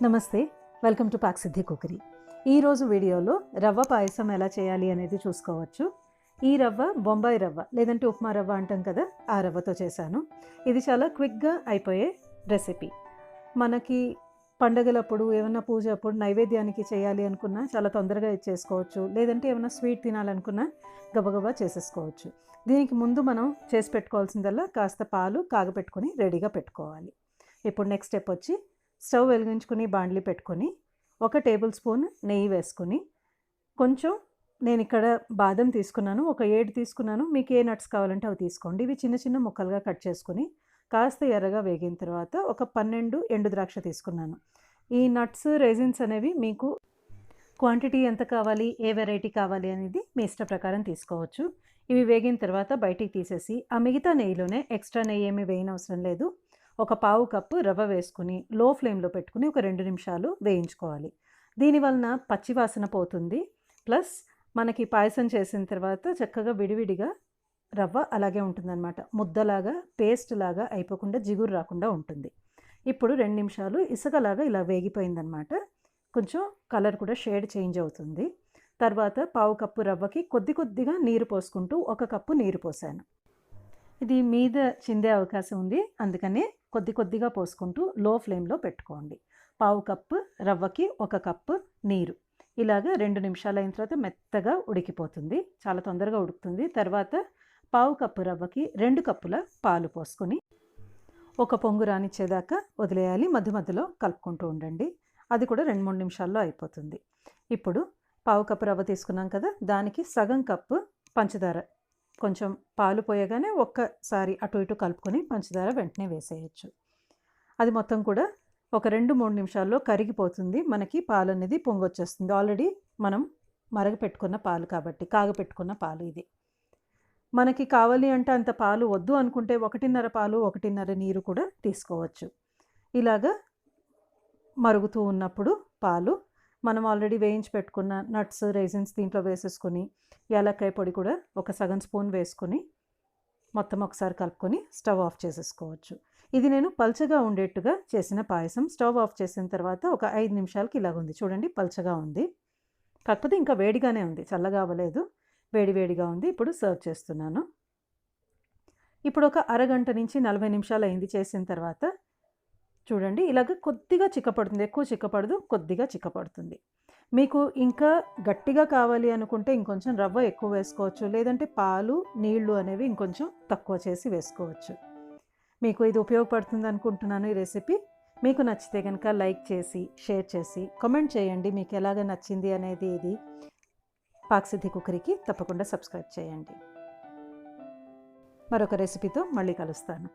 నమస్తే, welcome to పాక్సిద్ధి cookery. ఈరోజు వీడియోలో రవ్వ పాయసం ఎలా చేయాలి అనేది చూసుకోవచ్చు. ఈ రవ్వ బొంబాయి రవ్వ లేదంటే ఉప్మా రవ్వ అంటాం కదా, ఆ రవ్వతో చేశాను. ఇది చాలా క్విక్గా అయిపోయే రెసిపీ. మనకి పండగలప్పుడు ఏమన్నా పూజ అప్పుడు నైవేద్యానికి చేయాలి అనుకున్నా చాలా తొందరగా చేసుకోవచ్చు. లేదంటే ఏమైనా స్వీట్ తినాలనుకున్నా గబగబా చేసేసుకోవచ్చు. దీనికి ముందు మనం చేసి పెట్టుకోవాల్సిందల్లా కాస్త పాలు కాగపెట్టుకొని రెడీగా పెట్టుకోవాలి. ఇప్పుడు నెక్స్ట్ స్టెప్ వచ్చి స్టవ్ వెలిగించుకుని బాండ్లీ పెట్టుకొని 1 టేబుల్ స్పూన్ నెయ్యి వేసుకుని, కొంచెం నేను ఇక్కడ బాదం తీసుకున్నాను, ఒక 7 తీసుకున్నాను. మీకు ఏ నట్స్ కావాలంటే అవి తీసుకోండి. ఇవి చిన్న చిన్న ముక్కలుగా కట్ చేసుకుని కాస్త ఎర్రగా వేగిన తర్వాత ఒక 12 ఎండు ద్రాక్ష తీసుకున్నాను. ఈ నట్స్ రైజిన్స్ అనేవి మీకు క్వాంటిటీ ఎంత కావాలి, ఏ వెరైటీ కావాలి అనేది మీ ఇష్ట ప్రకారం తీసుకోవచ్చు. ఇవి వేగిన తర్వాత బయటికి తీసేసి ఆ మిగతా నెయ్యిలోనే, ఎక్స్ట్రా నెయ్యి ఏమీ వేయనవసరం లేదు, ఒక పావు కప్పు రవ్వ వేసుకుని లో ఫ్లేమ్లో పెట్టుకుని ఒక 2 నిమిషాలు వేయించుకోవాలి. దీనివలన పచ్చివాసన పోతుంది. ప్లస్ మనకి పాయసం చేసిన తర్వాత చక్కగా విడివిడిగా రవ్వ అలాగే ఉంటుందన్నమాట. ముద్దలాగా పేస్ట్ లాగా అయిపోకుండా జిగురు రాకుండా ఉంటుంది. ఇప్పుడు 2 నిమిషాలు ఇసుకలాగా ఇలా వేగిపోయిందనమాట. కొంచెం కలర్ కూడా షేడ్ చేంజ్ అవుతుంది. తర్వాత పావు కప్పు రవ్వకి కొద్దిగా నీరు పోసుకుంటూ 1 కప్పు నీరు పోసాను. ఇది మీద చిందే అవకాశం ఉంది, అందుకనే కొద్దిగా పోసుకుంటూ లో ఫ్లేమ్లో పెట్టుకోండి. పావు కప్పు రవ్వకి 1 కప్పు నీరు. ఇలాగా 2 నిమిషాలు అయిన తర్వాత మెత్తగా ఉడికిపోతుంది, చాలా తొందరగా ఉడుకుతుంది. తర్వాత పావు కప్పు రవ్వకి 2 కప్పుల పాలు పోసుకొని ఒక పొంగు రానిచ్చేదాకా వదిలేయాలి. మధ్య మధ్యలో కలుపుకుంటూ ఉండండి. అది కూడా 2-3 నిమిషాల్లో అయిపోతుంది. ఇప్పుడు పావు కప్పు రవ్వ తీసుకున్నాం కదా, దానికి సగం కప్పు పంచదార, కొంచెం పాలు పోయగానే ఒక్కసారి అటు ఇటు కలుపుకొని పంచదార వెంటనే వేసేయచ్చు. అది మొత్తం కూడా ఒక 2-3 నిమిషాల్లో కరిగిపోతుంది. మనకి పాలు అనేది పొంగొచ్చేస్తుంది. ఆల్రెడీ మనం మరగపెట్టుకున్న పాలు కాబట్టి, కాగపెట్టుకున్న పాలు ఇది. మనకి కావాలి అంటే అంత పాలు వద్దు అనుకుంటే 1.5 పాలు 1.5 నీరు కూడా తీసుకోవచ్చు. ఇలాగా మరుగుతూ ఉన్నప్పుడు పాలు మనం ఆల్రెడీ వేయించి పెట్టుకున్న నట్స్ రైజిన్స్ దీంట్లో వేసేసుకొని, యాలక్కాయ పొడి కూడా ఒక సగం స్పూన్ వేసుకొని మొత్తం ఒకసారి కలుపుకొని స్టవ్ ఆఫ్ చేసేసుకోవచ్చు. ఇది నేను పల్చగా ఉండేట్టుగా చేసిన పాయసం. స్టవ్ ఆఫ్ చేసిన తర్వాత ఒక 5 నిమిషాలకి ఇలాగుంది. చూడండి, పల్చగా ఉంది. కాకపోతే ఇంకా వేడిగానే ఉంది, చల్లగా అవ్వలేదు, వేడిగా ఉంది. ఇప్పుడు సర్వ్ చేస్తున్నాను. ఇప్పుడు ఒక అరగంట నుంచి 40 నిమిషాలు అయింది చేసిన తర్వాత. చూడండి, ఇలాగ కొద్దిగా చిక్కపడుతుంది, ఎక్కువ చిక్కపడదు, కొద్దిగా చిక్కపడుతుంది. మీకు ఇంకా గట్టిగా కావాలి అనుకుంటే ఇంకొంచెం రవ్వ ఎక్కువ వేసుకోవచ్చు, లేదంటే పాలు నీళ్లు అనేవి ఇంకొంచెం తక్కువ చేసి వేసుకోవచ్చు. మీకు ఇది ఉపయోగపడుతుంది అనుకుంటున్నాను ఈ రెసిపీ. మీకు నచ్చితే కనుక లైక్ చేసి, షేర్ చేసి, కామెంట్ చేయండి మీకు ఎలాగ నచ్చింది అనేది. ఇది పాక్సిద్ధి కుకరీకి తప్పకుండా సబ్స్క్రైబ్ చేయండి. మరొక రెసిపీతో మళ్ళీ కలుస్తాను.